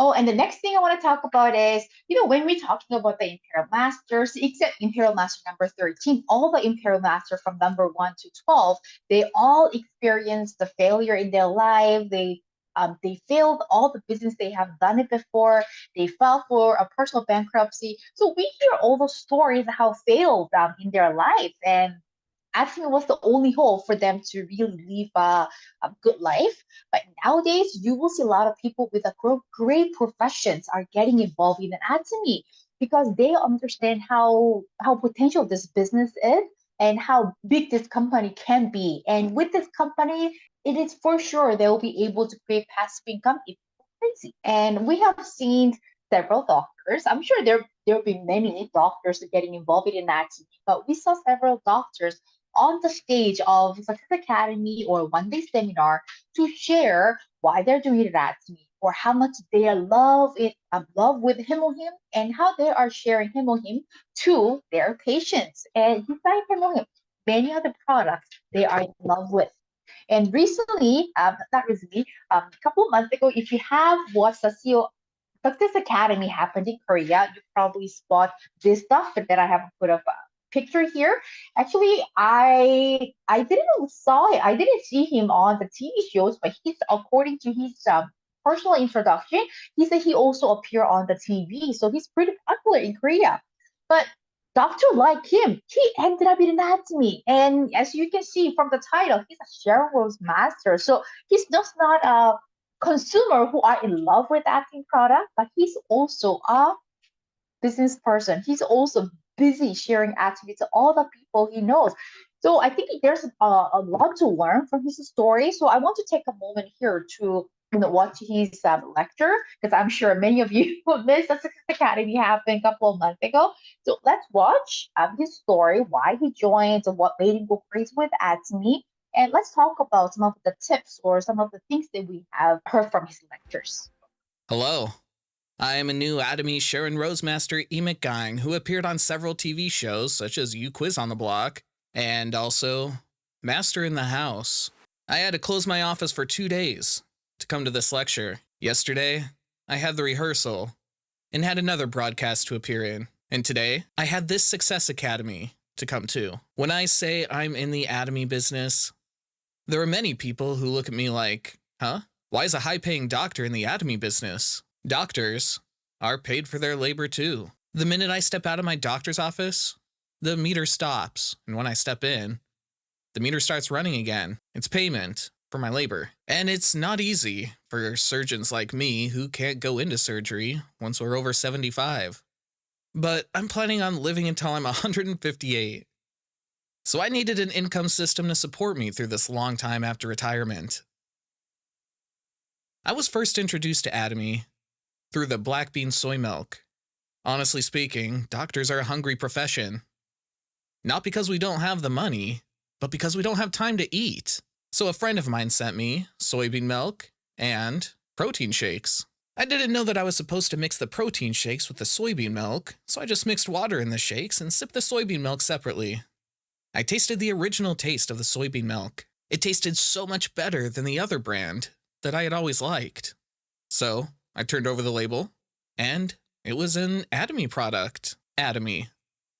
Oh, and the next thing I want to talk about is, when we're talking about the Imperial Masters, except Imperial Master number 13, all the Imperial Master from number 1 to 12, they all experienced the failure in their life. They failed all the business they have done it before. They filed for a personal bankruptcy. So we hear all those stories how failed in their life. And I think it was the only hope for them to really live a good life. But nowadays, you will see a lot of people with a great professions are getting involved in anatomy because they understand how potential this business is and how big this company can be. And with this company, it is for sure they will be able to create passive income if crazy. And we have seen several doctors. I'm sure there have been many doctors getting involved in anatomy, but we saw several doctors on the stage of Success Academy or one day seminar to share why they're doing that to me or how much they love it, love with him or him, and how they are sharing him or him to their patients. And besides him or him, many other products they are in love with. And recently, not recently, a couple of months ago, if you have watched the CEO Success Academy happened in Korea, you probably spot this stuff that I have put up a picture here. Actually, I didn't saw it. I didn't see him on the TV shows, but he's according to his personal introduction, he said he also appeared on the TV, so he's pretty popular in Korea. But doctor like him, he ended up in anatomy, and as you can see from the title, he's a Sherwood's master. So he's just not a consumer who are in love with acting product, but he's also a business person. He's also busy sharing activity to all the people he knows. So I think there's a lot to learn from his story. So I want to take a moment here to watch his lecture because I'm sure many of you missed the Success Academy happened a couple of months ago. So let's watch his story, why he joined, and what made him go crazy with Atomy. And let's talk about some of the tips or some of the things that we have heard from his lectures. Hello. I am a new Atomy Sharon Rosemaster Ikgang who appeared on several TV shows such as You Quiz on the Block and also Master in the House. I had to close my office for 2 days to come to this lecture. Yesterday, I had the rehearsal and had another broadcast to appear in. And today, I had this Success Academy to come to. When I say I'm in the Atomy business, there are many people who look at me like, huh? Why is a high-paying doctor in the Atomy business? Doctors are paid for their labor too. The minute I step out of my doctor's office, the meter stops, and when I step in, the meter starts running again. It's payment for my labor. And it's not easy for surgeons like me who can't go into surgery once we're over 75. But I'm planning on living until I'm 158. So I needed an income system to support me through this long time after retirement. I was first introduced to Atomy through the black bean soy milk. Honestly speaking, doctors are a hungry profession. Not because we don't have the money, but because we don't have time to eat. So a friend of mine sent me soybean milk and protein shakes. I didn't know that I was supposed to mix the protein shakes with the soybean milk, so I just mixed water in the shakes and sipped the soybean milk separately. I tasted the original taste of the soybean milk. It tasted so much better than the other brand that I had always liked. So I turned over the label, and it was an Atomy product. Atomy.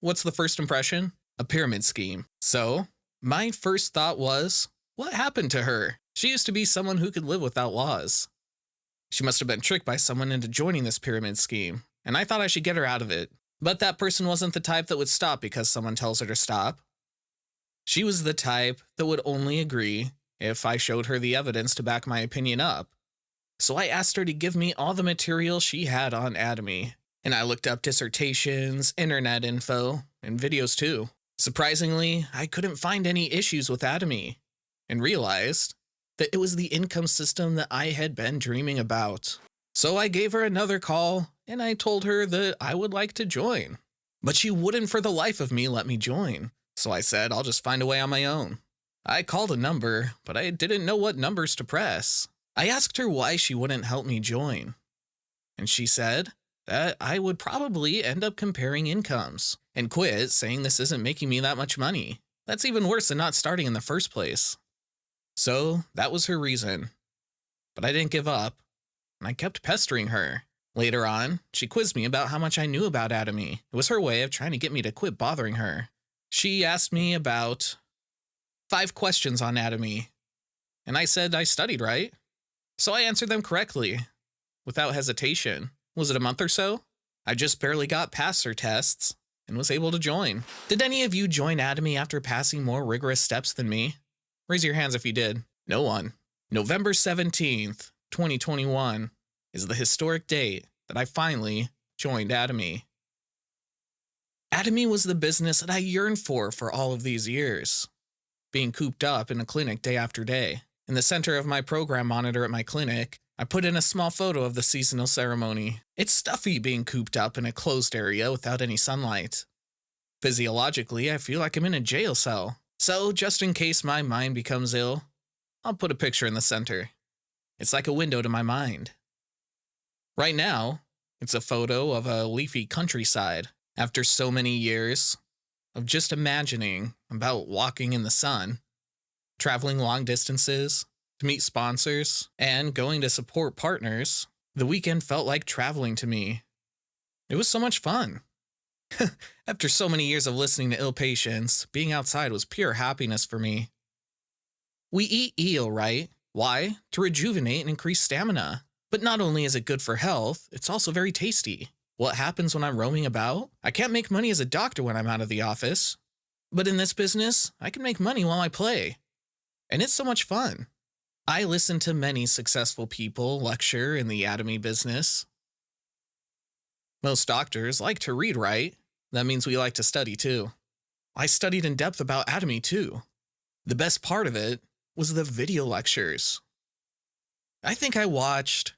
What's the first impression? A pyramid scheme. So my first thought was, what happened to her? She used to be someone who could live without laws. She must have been tricked by someone into joining this pyramid scheme, and I thought I should get her out of it. But that person wasn't the type that would stop because someone tells her to stop. She was the type that would only agree if I showed her the evidence to back my opinion up. So I asked her to give me all the material she had on Atomy, and I looked up dissertations, internet info, and videos too. Surprisingly, I couldn't find any issues with Atomy, and realized that it was the income system that I had been dreaming about. So I gave her another call, and I told her that I would like to join. But she wouldn't for the life of me let me join, so I said I'll just find a way on my own. I called a number, but I didn't know what numbers to press. I asked her why she wouldn't help me join, and she said that I would probably end up comparing incomes and quit, saying this isn't making me that much money. That's even worse than not starting in the first place. So that was her reason. But I didn't give up, and I kept pestering her. Later on, she quizzed me about how much I knew about Atomy. It was her way of trying to get me to quit bothering her. She asked me about 5 questions on Atomy, and I said I studied, right? So I answered them correctly, without hesitation. Was it a month or so? I just barely got past her tests and was able to join. Did any of you join Atomy after passing more rigorous steps than me? Raise your hands if you did. No one. November 17th, 2021 is the historic date that I finally joined Atomy. Atomy was the business that I yearned for all of these years. Being cooped up in a clinic day after day. In the center of my program monitor at my clinic, I put in a small photo of the seasonal ceremony. It's stuffy being cooped up in a closed area without any sunlight. Physiologically, I feel like I'm in a jail cell. So, just in case my mind becomes ill, I'll put a picture in the center. It's like a window to my mind. Right now, it's a photo of a leafy countryside. After so many years of just imagining about walking in the sun, traveling long distances to meet sponsors, and going to support partners, the weekend felt like traveling to me. It was so much fun. After so many years of listening to ill patients, being outside was pure happiness for me. We eat eel, right? Why? To rejuvenate and increase stamina. But not only is it good for health, it's also very tasty. What happens when I'm roaming about? I can't make money as a doctor when I'm out of the office. But in this business, I can make money while I play. And it's so much fun. I listen to many successful people lecture in the Atomy business. Most doctors like to read, right? That means we like to study too. I studied in depth about Atomy too. The best part of it was the video lectures. I think I watched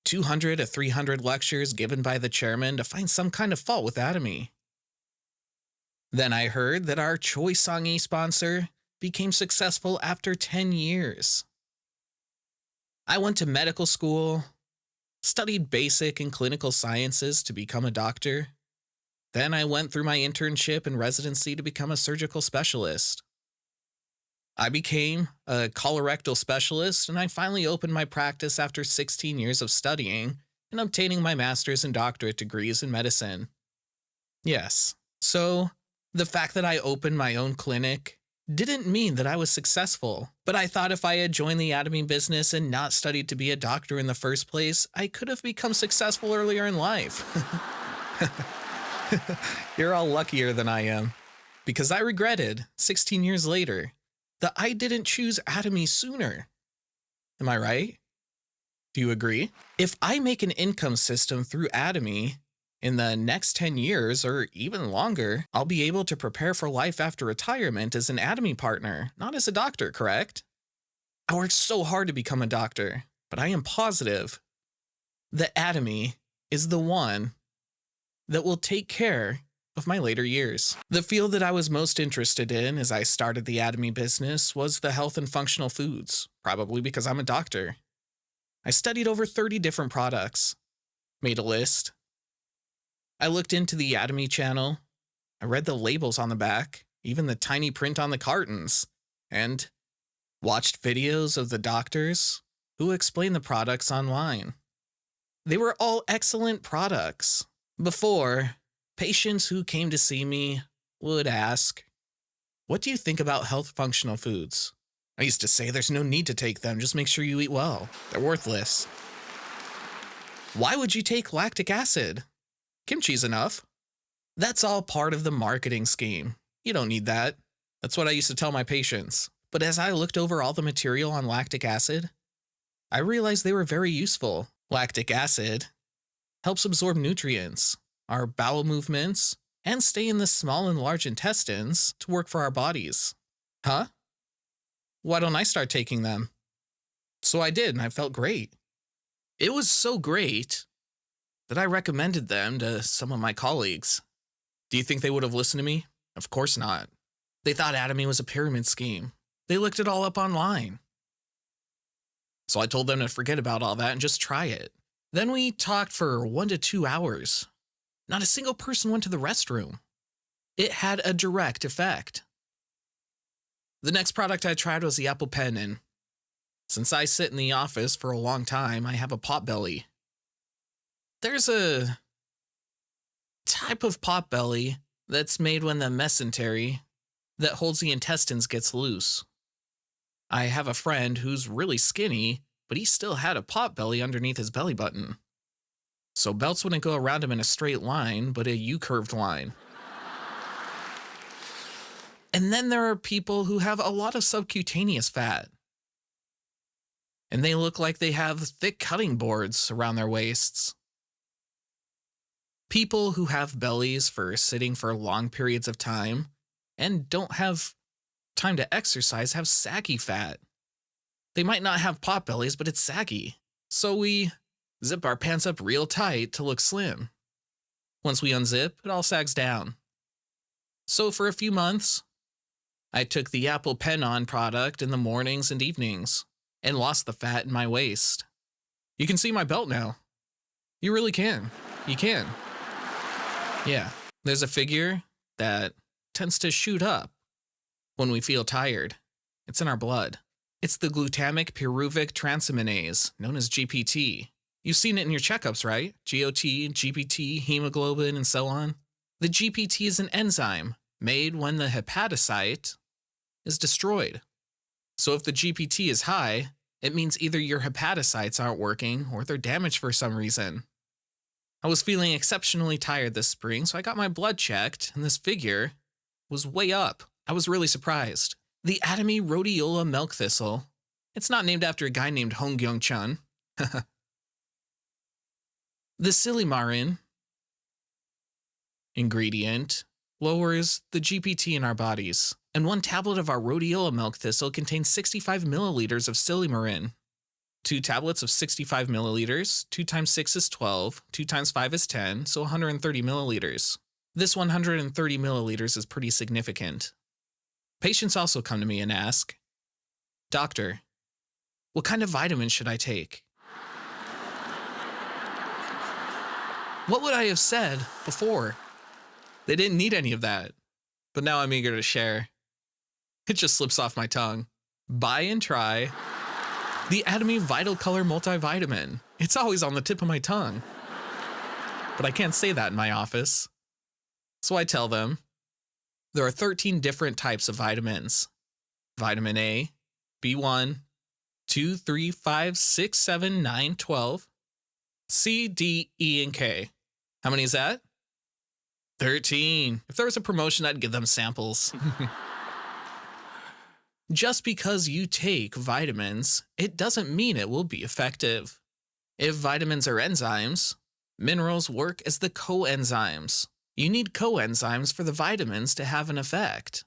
200 to 300 lectures given by the chairman to find some kind of fault with Atomy. Then I heard that our Choice Song sponsor became successful after 10 years. I went to medical school, studied basic and clinical sciences to become a doctor. Then I went through my internship and residency to become a surgical specialist. I became a colorectal specialist, and I finally opened my practice after 16 years of studying and obtaining my master's and doctorate degrees in medicine. Yes, so the fact that I opened my own clinic didn't mean that I was successful, but I thought if I had joined the Atomy business and not studied to be a doctor in the first place, I could have become successful earlier in life. You're all luckier than I am, because I regretted, 16 years later, that I didn't choose Atomy sooner. Am I right? Do you agree? If I make an income system through Atomy in the next 10 years or even longer, I'll be able to prepare for life after retirement as an Atomy partner, not as a doctor, correct? I worked so hard to become a doctor, but I am positive that Atomy is the one that will take care of my later years. The field that I was most interested in as I started the Atomy business was the health and functional foods, probably because I'm a doctor. I studied over 30 different products, made a list. I looked into the Atomy channel. I read the labels on the back, even the tiny print on the cartons, and watched videos of the doctors who explained the products online. They were all excellent products. Before, patients who came to see me would ask, "What do you think about health functional foods?" I used to say there's no need to take them, just make sure you eat well. They're worthless. Why would you take lactic acid? Kimchi's enough. That's all part of the marketing scheme. You don't need that. That's what I used to tell my patients. But as I looked over all the material on lactic acid, I realized they were very useful. Lactic acid helps absorb nutrients, our bowel movements, and stay in the small and large intestines to work for our bodies. Huh? Why don't I start taking them? So I did, and I felt great. It was so great that I recommended them to some of my colleagues. Do you think they would have listened to me? Of course not. They thought Atomy was a pyramid scheme. They looked it all up online. So I told them to forget about all that and just try it. Then we talked for 1 to 2 hours. Not a single person went to the restroom. It had a direct effect. The next product I tried was the Apple Pen, and since I sit in the office for a long time, I have a pot belly. There's a type of pot belly that's made when the mesentery that holds the intestines gets loose. I have a friend who's really skinny, but he still had a pot belly underneath his belly button. So belts wouldn't go around him in a straight line, but a U-curved line. And then there are people who have a lot of subcutaneous fat. And they look like they have thick cutting boards around their waists. People who have bellies for sitting for long periods of time and don't have time to exercise have saggy fat. They might not have pot bellies, but it's saggy. So we zip our pants up real tight to look slim. Once we unzip, it all sags down. So for a few months, I took the Apple Pen-On product in the mornings and evenings and lost the fat in my waist. You can see my belt now. You really can. You can. Yeah, there's a figure that tends to shoot up when we feel tired. It's in our blood. It's the glutamic pyruvic transaminase, known as GPT. You've seen it in your checkups, right? GOT, GPT, hemoglobin, and so on. The GPT is an enzyme made when the hepatocyte is destroyed. So if the GPT is high, it means either your hepatocytes aren't working or they're damaged for some reason. I was feeling exceptionally tired this spring, so I got my blood checked, and this figure was way up. I was really surprised. The Atomy rhodiola milk thistle. It's not named after a guy named Hong Kyung-chun. The silimarin ingredient lowers the GPT in our bodies, and one tablet of our rhodiola milk thistle contains 65 milliliters of silimarin. 2 tablets of 65 milliliters, 2 times 6 is 12, 2 times 5 is 10, so 130 milliliters. This 130 milliliters is pretty significant. Patients also come to me and ask, "Doctor, what kind of vitamins should I take?" What would I have said before? They didn't need any of that. But now I'm eager to share. It just slips off my tongue. Buy and try the Atomy Vital Color Multivitamin. It's always on the tip of my tongue. But I can't say that in my office. So I tell them, there are 13 different types of vitamins. Vitamin A, B1, 2, 3, 5, 6, 7, 9, 12. C, D, E, and K. How many is that? 13. If there was a promotion, I'd give them samples. Just because you take vitamins, it doesn't mean it will be effective. If vitamins are enzymes, minerals work as the coenzymes. You need coenzymes for the vitamins to have an effect.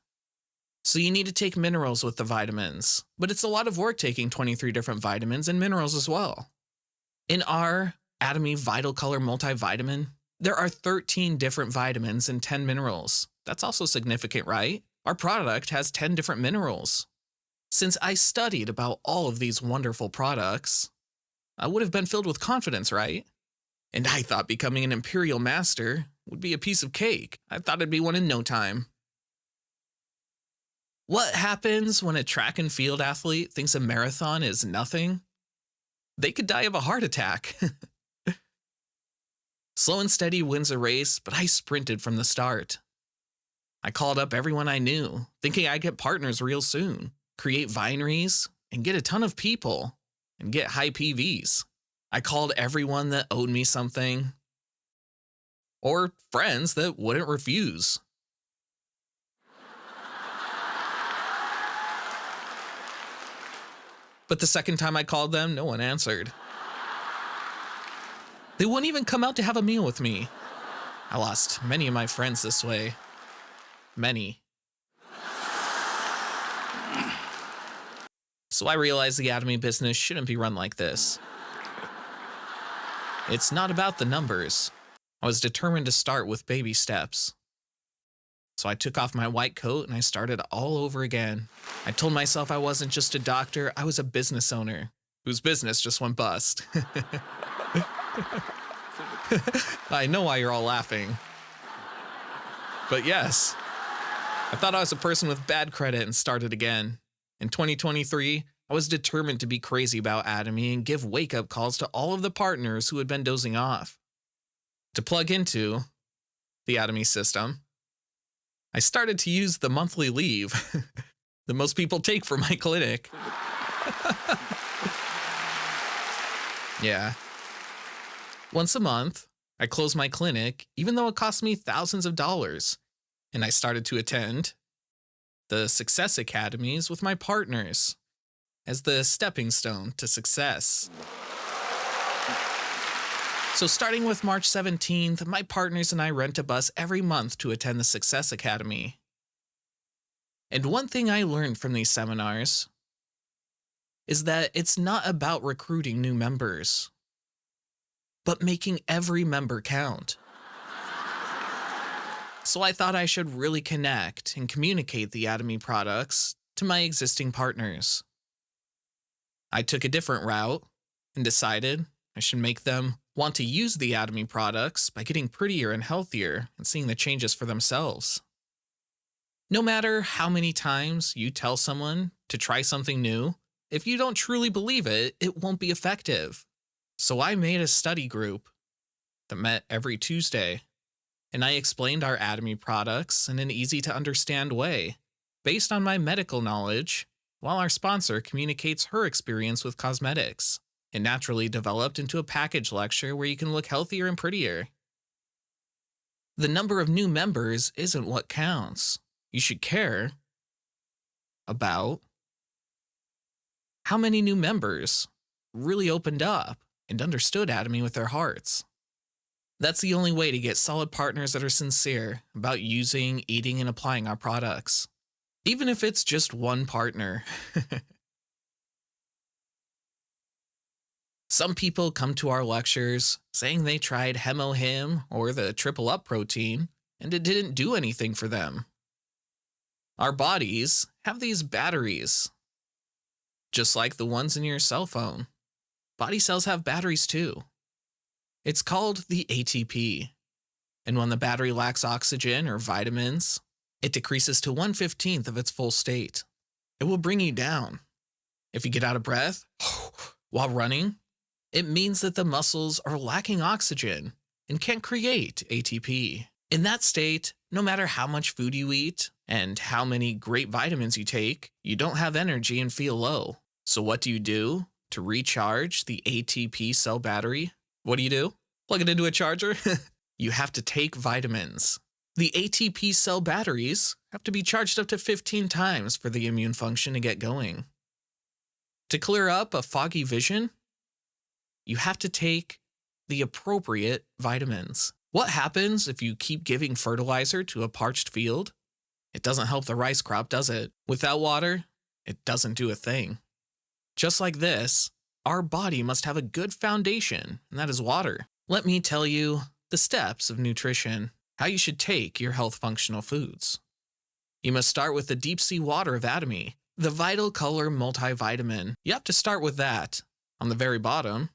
So you need to take minerals with the vitamins, but it's a lot of work taking 23 different vitamins and minerals as well. In our Atomy Vital Color Multivitamin, there are 13 different vitamins and 10 minerals. That's also significant, right? Our product has 10 different minerals. Since I studied about all of these wonderful products, I would have been filled with confidence, right? And I thought becoming an Imperial Master would be a piece of cake. I thought it'd be one in no time. What happens when a track and field athlete thinks a marathon is nothing? They could die of a heart attack. Slow and Steady wins a race, but I sprinted from the start. I called up everyone I knew, thinking I'd get partners real soon, create vineries, and get a ton of people, and get high PVs. I called everyone that owed me something, or friends that wouldn't refuse. But the second time I called them, no one answered. They wouldn't even come out to have a meal with me. I lost many of my friends this way. Many. So I realized the Atomy business shouldn't be run like this. It's not about the numbers. I was determined to start with baby steps. So I took off my white coat and I started all over again. I told myself I wasn't just a doctor, I was a business owner whose business just went bust. I know why you're all laughing. But yes, I thought I was a person with bad credit and started again. In 2023, I was determined to be crazy about Atomy and give wake-up calls to all of the partners who had been dozing off. To plug into the Atomy system, I started to use the monthly leave that most people take for my clinic. Yeah. Once a month, I closed my clinic, even though it cost me thousands of dollars, and I started to attend the Success Academies with my partners as the stepping stone to success. So starting with March 17th, my partners and I rent a bus every month to attend the Success Academy. And one thing I learned from these seminars is that it's not about recruiting new members, but making every member count. So I thought I should really connect and communicate the Atomy products to my existing partners. I took a different route and decided I should make them want to use the Atomy products by getting prettier and healthier and seeing the changes for themselves. No matter how many times you tell someone to try something new, if you don't truly believe it, it won't be effective. So I made a study group that met every Tuesday, and I explained our Atomy products in an easy-to-understand way, based on my medical knowledge, while our sponsor communicates her experience with cosmetics. It naturally developed into a package lecture where you can look healthier and prettier. The number of new members isn't what counts. You should care about how many new members really opened up and understood Atomy with their hearts. That's the only way to get solid partners that are sincere about using, eating, and applying our products. Even if it's just one partner. Some people come to our lectures saying they tried Hemo-Him or the Triple Up protein and it didn't do anything for them. Our bodies have these batteries, just like the ones in your cell phone. Body cells have batteries too. It's called the ATP, and when the battery lacks oxygen or vitamins, it decreases to 1/15 of its full state. It will bring you down. If you get out of breath while running, it means that the muscles are lacking oxygen and can't create ATP. In that state, no matter how much food you eat and how many great vitamins you take, you don't have energy and feel low. So what do you do to recharge the ATP cell battery? What do? Plug it into a charger? You have to take vitamins. The ATP cell batteries have to be charged up to 15 times for the immune function to get going. To clear up a foggy vision, you have to take the appropriate vitamins. What happens if you keep giving fertilizer to a parched field? It doesn't help the rice crop, does it? Without water, it doesn't do a thing. Just like this, our body must have a good foundation, and that is water. Let me tell you the steps of nutrition, how you should take your health functional foods. You must start with the deep sea water of Atomy, the Vital Color multivitamin. You have to start with that on the very bottom.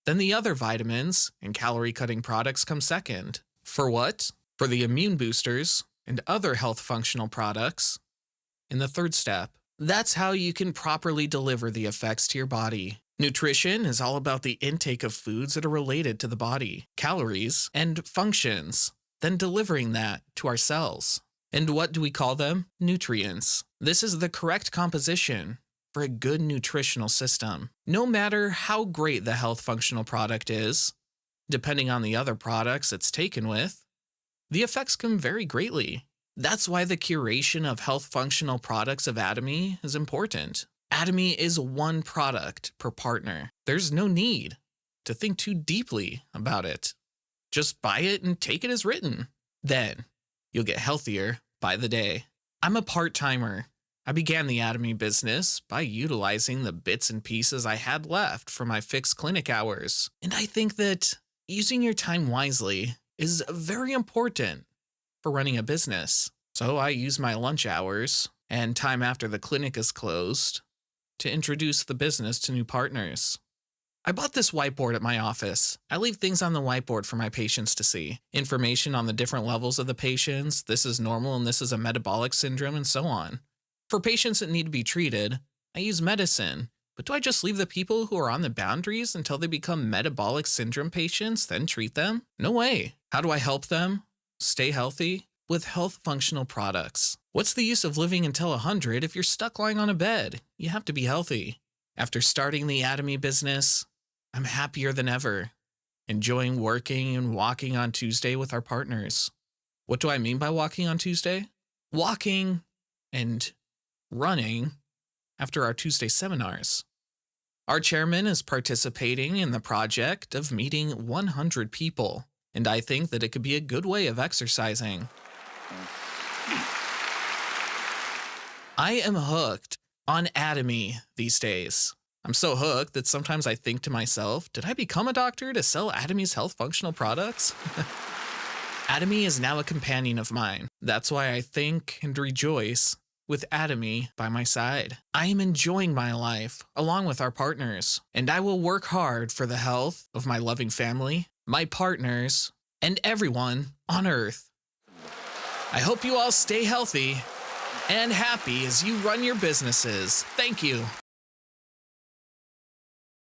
Then the other vitamins and calorie-cutting products come second. For what? For the immune boosters and other health functional products in the third step. That's how you can properly deliver the effects to your body. Nutrition is all about the intake of foods that are related to the body, calories, and functions, then delivering that to our cells. And what do we call them? Nutrients. This is the correct composition for a good nutritional system. No matter how great the health functional product is, depending on the other products it's taken with, the effects can vary greatly. That's why the curation of health functional products of Atomy is important. Atomy is one product per partner. There's no need to think too deeply about it. Just buy it and take it as written. Then you'll get healthier by the day. I'm a part-timer. I began the Atomy business by utilizing the bits and pieces I had left from my fixed clinic hours. And I think that using your time wisely is very important for running a business. So I use my lunch hours and time after the clinic is closed to introduce the business to new partners. I bought this whiteboard at my office. I leave things on the whiteboard for my patients to see. Information on the different levels of the patients, this is normal and this is a metabolic syndrome, and so on. For patients that need to be treated, I use medicine, But do I just leave the people who are on the boundaries until they become metabolic syndrome patients, then treat them? No way. How do I help them stay healthy? With health functional products. What's the use of living until 100 if you're stuck lying on a bed? You have to be healthy. After starting the Atomy business, I'm happier than ever, enjoying working and walking on Tuesday with our partners. What do I mean by walking on Tuesday? Walking and running after our Tuesday seminars. Our chairman is participating in the project of meeting 100 people, and I think that it could be a good way of exercising. I am hooked on Atomy these days. I'm so hooked that sometimes I think to myself, did I become a doctor to sell Atomy's health functional products? Atomy is now a companion of mine. That's why I think and rejoice with Atomy by my side. I am enjoying my life along with our partners, and I will work hard for the health of my loving family, my partners, and everyone on Earth. I hope you all stay healthy and happy as you run your businesses. Thank you.